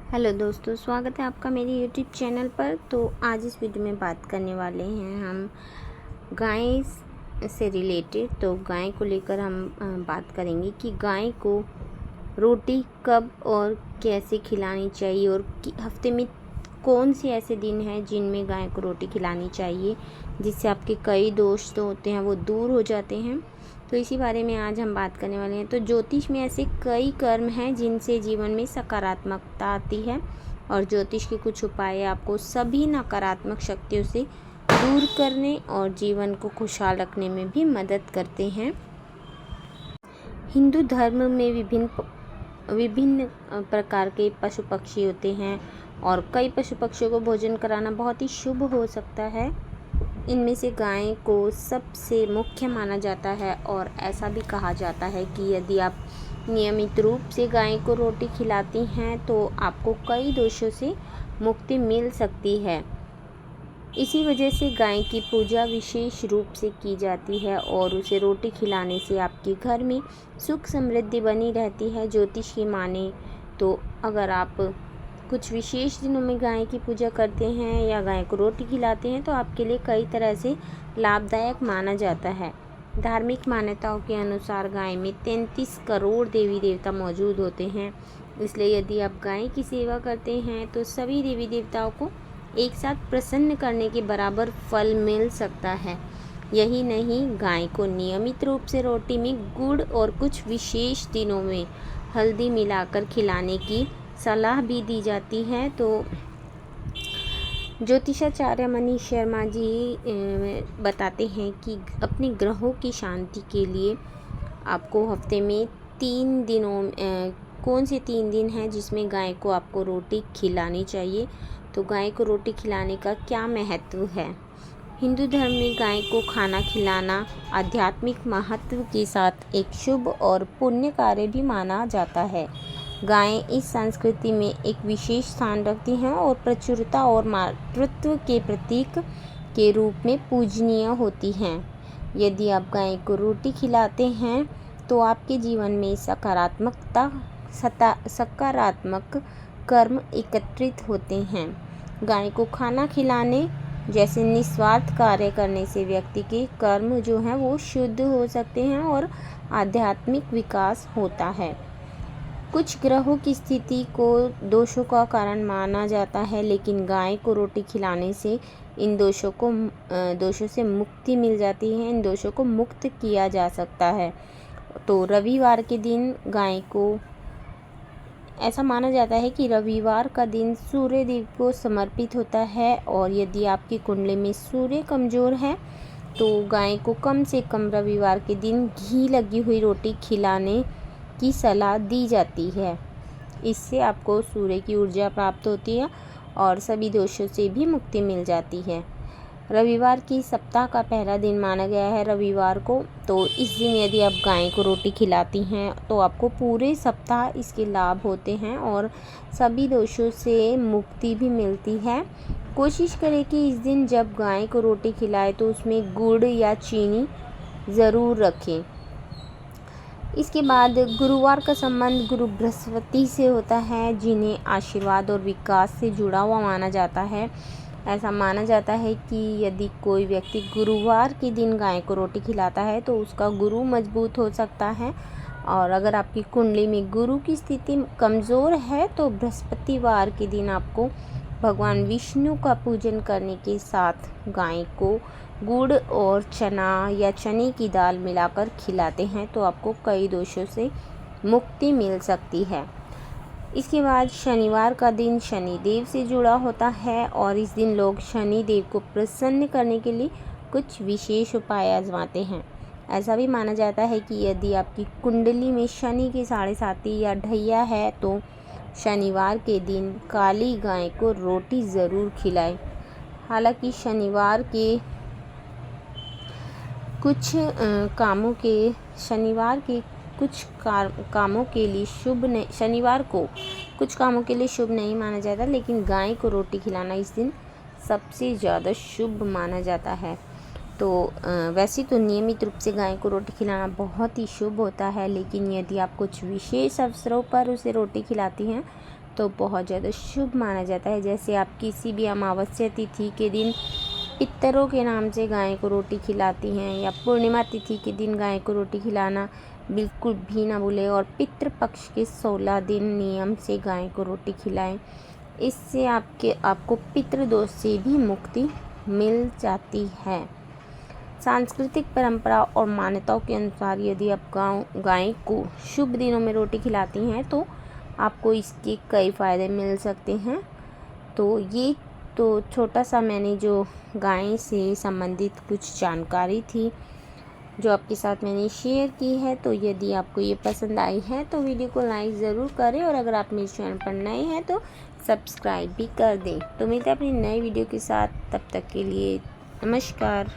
Hello दोस्तों, स्वागत है आपका मेरे यूट्यूब चैनल पर। तो आज इस वीडियो में बात करने वाले हैं हम गाय से रिलेटेड। तो गाय को लेकर हम बात करेंगे कि गाय को रोटी कब और कैसे खिलानी चाहिए और हफ्ते में कौन से ऐसे दिन हैं जिनमें गाय को रोटी खिलानी चाहिए, जिससे आपके कई दोष जो होते हैं वो दूर हो जाते हैं। तो इसी बारे में आज हम बात करने वाले हैं। तो ज्योतिष में ऐसे कई कर्म हैं जिनसे जीवन में सकारात्मकता आती है, और ज्योतिष के कुछ उपाय आपको सभी नकारात्मक शक्तियों से दूर करने और जीवन को खुशहाल रखने में भी मदद करते हैं। हिंदू धर्म में विभिन्न प्रकार के पशु पक्षी होते हैं, और कई पशु पक्षियों को भोजन कराना बहुत ही शुभ हो सकता है। इनमें से गाय को सबसे मुख्य माना जाता है, और ऐसा भी कहा जाता है कि यदि आप नियमित रूप से गाय को रोटी खिलाती हैं तो आपको कई दोषों से मुक्ति मिल सकती है। इसी वजह से गाय की पूजा विशेष रूप से की जाती है, और उसे रोटी खिलाने से आपके घर में सुख समृद्धि बनी रहती है। ज्योतिष की माने तो अगर आप कुछ विशेष दिनों में गाय की पूजा करते हैं या गाय को रोटी खिलाते हैं तो आपके लिए कई तरह से लाभदायक माना जाता है। धार्मिक मान्यताओं के अनुसार गाय में 33 करोड़ देवी देवता मौजूद होते हैं, इसलिए यदि आप गाय की सेवा करते हैं तो सभी देवी देवताओं को एक साथ प्रसन्न करने के बराबर फल मिल सकता है। यही नहीं, गाय को नियमित रूप से रोटी में गुड़ और कुछ विशेष दिनों में हल्दी मिलाकर खिलाने की सलाह भी दी जाती है। तो ज्योतिषाचार्य मनीष शर्मा जी बताते हैं कि अपने ग्रहों की शांति के लिए आपको हफ्ते में 3 दिनों कौन से 3 दिन हैं जिसमें गाय को आपको रोटी खिलानी चाहिए। तो गाय को रोटी खिलाने का क्या महत्व है। हिंदू धर्म में गाय को खाना खिलाना आध्यात्मिक महत्व के साथ एक शुभ और पुण्य कार्य भी माना जाता है। गायें इस संस्कृति में एक विशेष स्थान रखती हैं और प्रचुरता और मातृत्व के प्रतीक के रूप में पूजनीय होती हैं। यदि आप गाय को रोटी खिलाते हैं तो आपके जीवन में सकारात्मक कर्म एकत्रित होते हैं। गाय को खाना खिलाने जैसे निस्वार्थ कार्य करने से व्यक्ति के कर्म जो हैं वो शुद्ध हो सकते हैं और आध्यात्मिक विकास होता है। कुछ ग्रहों की स्थिति को दोषों का कारण माना जाता है, लेकिन गाय को रोटी खिलाने से इन दोषों से मुक्ति मिल जाती है। इन दोषों को मुक्त किया जा सकता है। तो रविवार के दिन गाय को ऐसा माना जाता है कि रविवार का दिन सूर्य देव को समर्पित होता है, और यदि आपकी कुंडली में सूर्य कमज़ोर है तो गाय को कम से कम रविवार के दिन घी लगी हुई रोटी खिलाने की सलाह दी जाती है। इससे आपको सूर्य की ऊर्जा प्राप्त होती है और सभी दोषों से भी मुक्ति मिल जाती है। रविवार की सप्ताह का पहला दिन माना गया है रविवार को। तो इस दिन यदि आप गाय को रोटी खिलाती हैं तो आपको पूरे सप्ताह इसके लाभ होते हैं और सभी दोषों से मुक्ति भी मिलती है। कोशिश करें कि इस दिन जब गाय को रोटी खिलाएं तो उसमें गुड़ या चीनी ज़रूर रखें। इसके बाद गुरुवार का संबंध गुरु बृहस्पति से होता है, जिन्हें आशीर्वाद और विकास से जुड़ा हुआ माना जाता है। ऐसा माना जाता है कि यदि कोई व्यक्ति गुरुवार के दिन गाय को रोटी खिलाता है तो उसका गुरु मजबूत हो सकता है, और अगर आपकी कुंडली में गुरु की स्थिति कमज़ोर है तो बृहस्पतिवार के दिन आपको भगवान विष्णु का पूजन करने के साथ गाय को गुड़ और चना या चने की दाल मिलाकर खिलाते हैं तो आपको कई दोषों से मुक्ति मिल सकती है। इसके बाद शनिवार का दिन शनिदेव से जुड़ा होता है, और इस दिन लोग शनिदेव को प्रसन्न करने के लिए कुछ विशेष उपाय आजमाते हैं। ऐसा भी माना जाता है कि यदि आपकी कुंडली में शनि की 7.5 या ढैया है तो शनिवार के दिन काली गाय को रोटी ज़रूर खिलाएं। हालांकि शनिवार के कुछ कामों के लिए शुभ नहीं, शनिवार को कुछ कामों के लिए शुभ नहीं माना जाता, लेकिन गाय को रोटी खिलाना इस दिन सबसे ज़्यादा शुभ माना जाता है। तो वैसे तो नियमित रूप से गाय को रोटी खिलाना बहुत ही शुभ होता है, लेकिन यदि आप कुछ विशेष अवसरों पर उसे रोटी खिलाती हैं तो बहुत ज़्यादा शुभ माना जाता है। जैसे आप किसी भी अमावस्या तिथि के दिन पितरों के नाम से गाय को रोटी खिलाती हैं, या पूर्णिमा तिथि के दिन गाय को रोटी खिलाना बिल्कुल भी ना भूलें, और पितृपक्ष के 16 दिन नियम से गाय को रोटी खिलाएं। इससे आपको पितृदोष से भी मुक्ति मिल जाती है। सांस्कृतिक परंपरा और मान्यताओं के अनुसार यदि आप गाय को शुभ दिनों में रोटी खिलाती हैं तो आपको इसके कई फ़ायदे मिल सकते हैं। तो ये तो छोटा सा मैंने जो गाय से संबंधित कुछ जानकारी थी जो आपके साथ मैंने शेयर की है। तो यदि आपको ये पसंद आई है तो वीडियो को लाइक ज़रूर करें, और अगर आप मेरे चैनल पर नए हैं तो सब्सक्राइब भी कर दें। तो मिलते हैं अपनी नई वीडियो के साथ, तब तक के लिए नमस्कार।